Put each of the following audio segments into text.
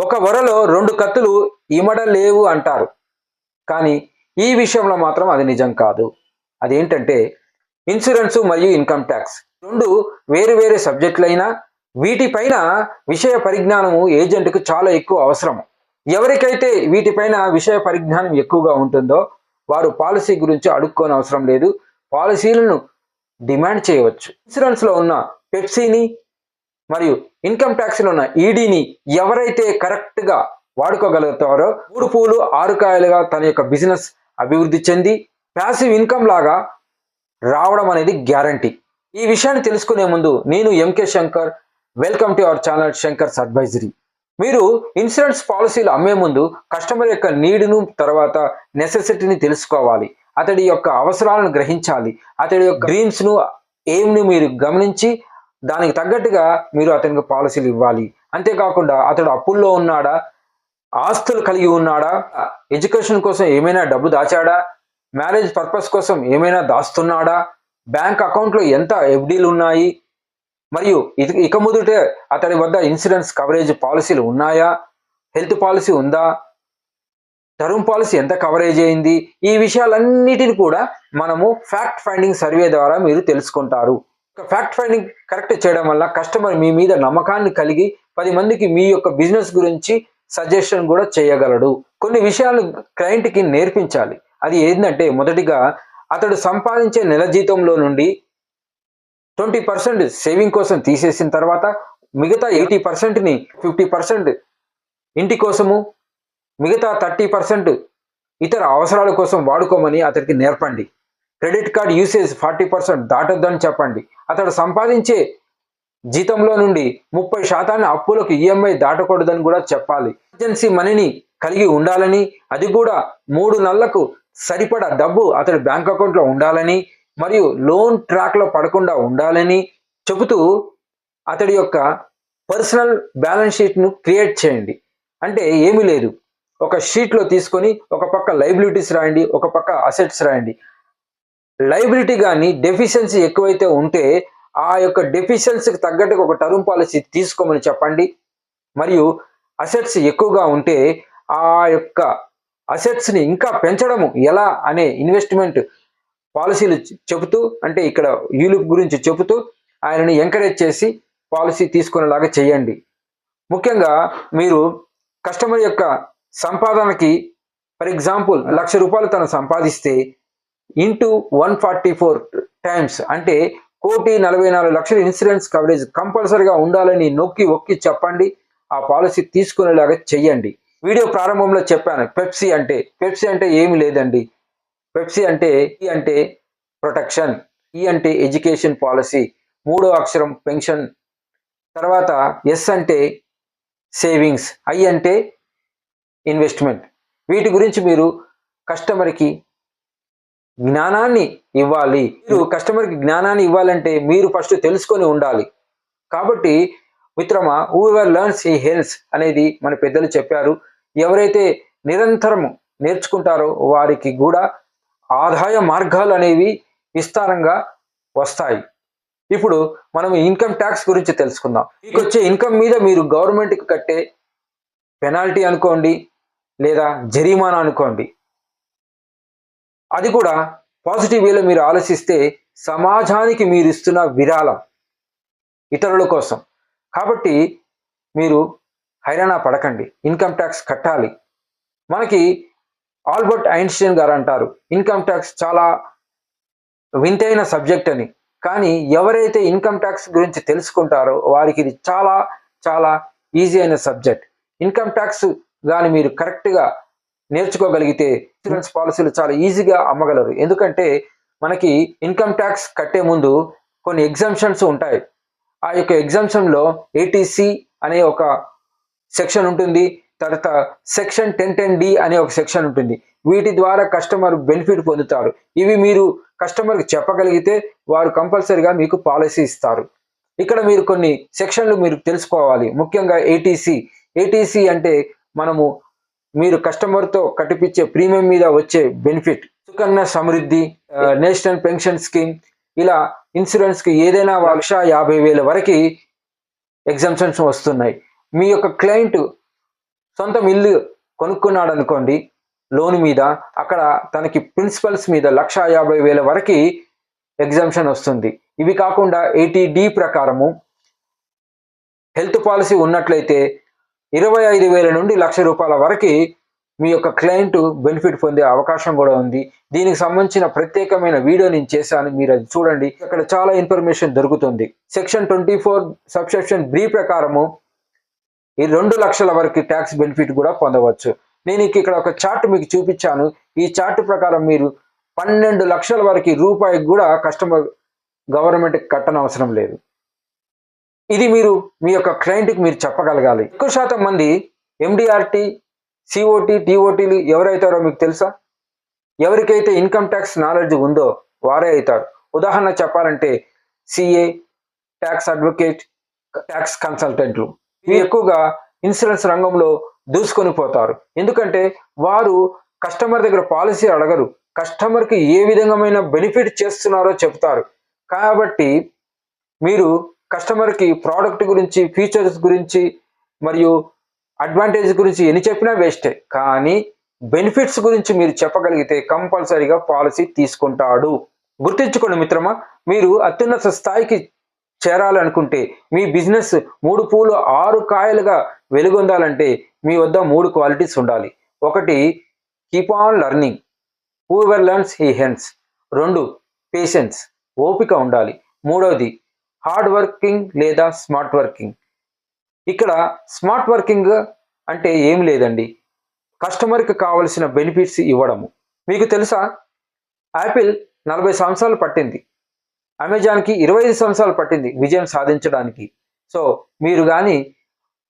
ఒక వరలో 2 కత్తులు ఇమడలేవు అంటారు. కానీ ఈ విషయంలో మాత్రం అది నిజం కాదు. అదేంటంటే ఇన్సూరెన్స్ మరియు ఇన్‌కమ్ టాక్స్ 2 వేరు వేరే సబ్జెక్టులైనా వీటిపైన విషయ పరిజ్ఞానము ఏజెంట్‌కు చాలా ఎక్కువ అవసరం. ఎవరికైతే వీటిపైన విషయ పరిజ్ఞానం ఎక్కువగా ఉంటుందో వారు పాలసీ గురించి అడుక్కోనవసరం లేదు. పాలసీలను డిమాండ్ చేయవచ్చు. ఇన్సూరెన్స్‌లో ఉన్న పెప్సీని మరియు ఇన్‌కమ్ టాక్స్‌లో ఉన్న ఈడీని ఎవరైతే కరెక్ట్‌గా వాడుకోగలుగుతారో 3 పూలు 6 కాయలుగా తన యొక్క బిజినెస్ అభివృద్ధి చెంది పాసివ్ ఇన్‌కమ్ లాగా రావడం అనేది గ్యారంటీ. ఈ విషయాన్ని తెలుసుకునే ముందు నేను MK Shankar. Welcome to our channel Shankar's advisory. మీరు ఇన్సూరెన్స్ పాలసీలు అమ్మే ముందు కస్టమర్ యొక్క నీడ్‌ను తర్వాత నెసెసిటీని తెలుసుకోవాలి. అతడి యొక్క అవసరాలను గ్రహించాలి. అతడి యొక్క డ్రీమ్స్‌ను ఎయిమ్‌ని మీరు గమనించి దానికి తగ్గట్టుగా మీరు అతనికి పాలసీలు ఇవ్వాలి. అంతేకాకుండా అతడు అప్పుల్లో ఉన్నాడా? ఆస్తులు కలిగి ఉన్నాడా? ఎడ్యుకేషన్ కోసం ఏమైనా డబ్బు దాచాడా? మ్యారేజ్ పర్పస్ కోసం ఏమైనా దాస్తున్నాడా? బ్యాంక్ అకౌంట్‌లో ఎంత ఎఫ్‌డీలు ఉన్నాయి? మరియు ఇక ముందుటే అతడి వద్ద ఇన్సూరెన్స్ కవరేజ్ పాలసీలు ఉన్నాయా? హెల్త్ పాలసీ ఉందా? టర్మ్ పాలసీ ఎంత కవరేజ్ అయింది? ఈ విషయాలన్నిటిని కూడా మనము ఫ్యాక్ట్ ఫైండింగ్ సర్వే ద్వారా మీరు తెలుసుకుంటారు. ఫ్యాక్ట్ ఫైండింగ్ కరెక్ట్ చేయడం వల్ల కస్టమర్ మీ మీద నమ్మకాన్ని కలిగి 10 మందికి మీ యొక్క బిజినెస్ గురించి సజెషన్ కూడా చేయగలడు. కొన్ని విషయాలు క్లయింట్‌కి నేర్పించాలి. అది ఏంటంటే మొదటిగా అతడు సంపాదించే నెల జీతంలో నుండి 20% సేవింగ్ కోసం తీసేసిన తర్వాత మిగతా 80%ని 50% ఇంటి కోసము, మిగతా 30% ఇతర అవసరాల కోసం వాడుకోమని అతడికి నేర్పండి. క్రెడిట్ కార్డ్ యూసేజ్ 40% దాటొద్దని చెప్పండి. అతడు సంపాదించే జీతంలో నుండి 30% అప్పులకు ఈఎంఐ దాటకూడదని కూడా చెప్పాలి. ఎమర్జెన్సీ మనీని కలిగి ఉండాలని, అది కూడా 3 నెలలకు సరిపడా డబ్బు అతడి బ్యాంక్ అకౌంట్లో ఉండాలని మరియు లోన్ ట్రాక్లో పడకుండా ఉండాలని చెబుతూ అతడి యొక్క పర్సనల్ బ్యాలెన్స్ షీట్ను క్రియేట్ చేయండి. అంటే ఏమీ లేదు, ఒక షీట్లో తీసుకొని ఒక పక్క లయబిలిటీస్ రాయండి, ఒక పక్క అసెట్స్ రాయండి. లయబిలిటీ కానీ డెఫిషియన్సీ ఎక్కువైతే ఉంటే ఆ యొక్క డెఫిషియన్సీకి తగ్గట్టుగా ఒక టర్మ్ పాలసీ తీసుకోమని చెప్పండి. మరియు అసెట్స్ ఎక్కువగా ఉంటే ఆ యొక్క అసెట్స్ని ఇంకా పెంచడము ఎలా అనే ఇన్వెస్ట్మెంట్ పాలసీలు చెబుతూ, అంటే ఇక్కడ యూలిప్ గురించి చెబుతూ ఆయనని ఎంకరేజ్ చేసి పాలసీ తీసుకునేలాగా చేయండి. ముఖ్యంగా మీరు కస్టమర్ యొక్క సంపాదనకి ఫర్ ఎగ్జాంపుల్ ₹1,00,000 తను సంపాదిస్తే ఇంటూ 144 టైమ్స్ అంటే 1,44,00,000 ఇన్సూరెన్స్ కవరేజ్ కంపల్సరీగా ఉండాలని నొక్కి ఒక్కి చెప్పండి. ఆ పాలసీ తీసుకునేలాగా చెయ్యండి. వీడియో ప్రారంభంలో చెప్పాను పెప్సీ అంటే ఏమి లేదండి. పెప్సీ అంటే ఈ అంటే ప్రొటెక్షన్, ఈ అంటే ఎడ్యుకేషన్ పాలసీ, 3వ అక్షరం పెన్షన్, తర్వాత ఎస్ అంటే సేవింగ్స్, ఐ అంటే ఇన్వెస్ట్మెంట్. వీటి గురించి మీరు కస్టమర్కి జ్ఞానాన్ని ఇవ్వాలి. మీరు కస్టమర్కి జ్ఞానాన్ని ఇవ్వాలంటే మీరు ఫస్ట్ తెలుసుకొని ఉండాలి. కాబట్టి మిత్రమా, హూఎవర్ లెర్న్స్ హీ హెల్ప్స్ అనేది మన పెద్దలు చెప్పారు. ఎవరైతే నిరంతరం నేర్చుకుంటారో వారికి కూడా ఆదాయ మార్గాలు అనేవి విస్తారంగా వస్తాయి. ఇప్పుడు మనం ఇన్కమ్ ట్యాక్స్ గురించి తెలుసుకుందాం. మీకు వచ్చే ఇన్కమ్ మీద మీరు గవర్నమెంట్కి కట్టే పెనాల్టీ అనుకోండి లేదా జరిమానా అనుకోండి, అది కూడా పాజిటివ్ వేలో మీరు ఆలోచిస్తే సమాజానికి మీరు ఇస్తున్న విరాళం ఇతరుల కోసం. కాబట్టి మీరు హైరాణ పడకండి, ఇన్కమ్ ట్యాక్స్ కట్టాలి. మనకి ఆల్బర్ట్ ఐన్స్టీన్ గారు అంటారు ఇన్కమ్ ట్యాక్స్ చాలా వింతైన సబ్జెక్ట్ అని. కానీ ఎవరైతే ఇన్కమ్ ట్యాక్స్ గురించి తెలుసుకుంటారో వారికి ఇది చాలా చాలా ఈజీ అయిన సబ్జెక్ట్. ఇన్కమ్ ట్యాక్స్ కానీ మీరు కరెక్ట్గా నేర్చుకోగలిగితే ఇన్సూరెన్స్ పాలసీలు చాలా ఈజీగా అమ్మగలరు. ఎందుకంటే మనకి ఇన్కమ్ ట్యాక్స్ కట్టే ముందు కొన్ని ఎగ్జామ్షన్స్ ఉంటాయి. ఆ యొక్క ఎగ్జామ్షన్లో ఏటీసీ అనే ఒక సెక్షన్ ఉంటుంది, తర్వాత సెక్షన్ 1010D అనే ఒక సెక్షన్ ఉంటుంది. వీటి ద్వారా కస్టమర్ బెనిఫిట్ పొందుతారు. ఇవి మీరు కస్టమర్కి చెప్పగలిగితే వారు కంపల్సరీగా మీకు పాలసీ ఇస్తారు. ఇక్కడ మీరు కొన్ని సెక్షన్లు మీరు తెలుసుకోవాలి. ముఖ్యంగా ఏటీసీ అంటే మీరు కస్టమర్తో కట్టిపించే ప్రీమియం మీద వచ్చే benefit. Sukanya Samriddhi, national pension scheme, ఇలా ఇన్సూరెన్స్కి ఏదైనా 1,50,000 వరకు ఎగ్జామ్షన్స్ వస్తున్నాయి. మీ యొక్క క్లయింట్ సొంతం ఇల్లు కొనుక్కున్నాడు అనుకోండి లోన్ మీద, అక్కడ తనకి ప్రిన్సిపల్స్ మీద 1,50,000 వరకు ఎగ్జామ్షన్ వస్తుంది. ఇవి కాకుండా 80D ప్రకారము హెల్త్ పాలసీ ఉన్నట్లయితే 25,000 నుండి ₹1,00,000 వరకు మీ యొక్క క్లయింట్ బెనిఫిట్ పొందే అవకాశం కూడా ఉంది. దీనికి సంబంధించిన ప్రత్యేకమైన వీడియో నేను చేశాను, మీరు అది చూడండి. అక్కడ చాలా ఇన్ఫర్మేషన్ దొరుకుతుంది. సెక్షన్ 24 సబ్సెక్షన్ B ప్రకారము ఈ 2 లక్షల వరకు ట్యాక్స్ బెనిఫిట్ కూడా పొందవచ్చు. నేను ఇక్కడ ఒక చార్ట్ మీకు చూపించాను. ఈ చార్ట్ ప్రకారం మీరు 12 లక్షల వరకు రూపాయికి కూడా కస్టమర్ గవర్నమెంట్కి కట్టనవసరం లేదు. ఇది మీరు మీ యొక్క క్లయింట్కి మీరు చెప్పగలగాలి. ఎక్కువ శాతం మంది MDRT, COT, TOTలు ఎవరైతారో మీకు తెలుసా? ఎవరికైతే ఇన్కమ్ ట్యాక్స్ నాలెడ్జ్ ఉందో వారే అవుతారు. ఉదాహరణ చెప్పాలంటే CA, ట్యాక్స్ అడ్వకేట్, ట్యాక్స్ కన్సల్టెంట్లు. ఇవి ఎక్కువగా ఇన్సూరెన్స్ రంగంలో దూసుకొని పోతారు. ఎందుకంటే వారు కస్టమర్ దగ్గర పాలసీ అడగరు, కస్టమర్కి ఏ విధమైన బెనిఫిట్ చేస్తున్నారో చెప్తారు. కాబట్టి మీరు కస్టమర్కి ప్రోడక్ట్ గురించి, ఫీచర్స్ గురించి మరియు అడ్వాంటేజ్ గురించి ఎన్ని చెప్పినా వేస్టే. కానీ బెనిఫిట్స్ గురించి మీరు చెప్పగలిగితే కంపల్సరీగా పాలసీ తీసుకుంటాడు. గుర్తుంచుకోండి మిత్రమా, మీరు అత్యున్నత స్థాయికి చేరాలనుకుంటే, మీ బిజినెస్ 3 పూలు 6 కాయలుగా వెలుగొందాలంటే మీ వద్ద 3 క్వాలిటీస్ ఉండాలి. ఒకటి, keep on learning, whoever learns he hence. 2, patience, ఓపిక ఉండాలి. 3వది, హార్డ్ వర్కింగ్ లేదా స్మార్ట్ వర్కింగ్. ఇక్కడ స్మార్ట్ వర్కింగ్ అంటే ఏం లేదండి, కస్టమర్కి కావలసిన బెనిఫిట్స్ ఇవ్వడము. మీకు తెలుసా, యాపిల్ 40 సంవత్సరాలు పట్టింది, అమెజాన్కి 25 సంవత్సరాలు పట్టింది విజయం సాధించడానికి. సో మీరు కానీ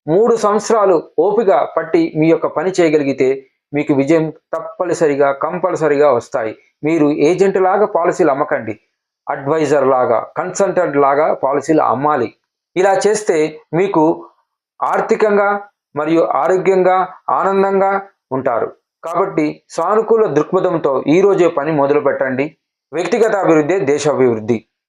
3 సంవత్సరాలు ఓపిక పట్టి మీ యొక్క పని చేయగలిగితే మీకు విజయం తప్పనిసరిగా కంపల్సరిగా వస్తాయి. మీరు ఏజెంట్ లాగా పాలసీలు అమ్మకండి, అడ్వైజర్ లాగా, కన్సల్టెంట్ లాగా పాలసీలు అమ్మాలి. ఇలా చేస్తే మీకు ఆర్థికంగా మరియు ఆరోగ్యంగా ఆనందంగా ఉంటారు. కాబట్టి సానుకూల దృక్పథంతో ఈరోజే పని మొదలు పెట్టండి. వ్యక్తిగత అభివృద్ధి దేశాభివృద్ధి.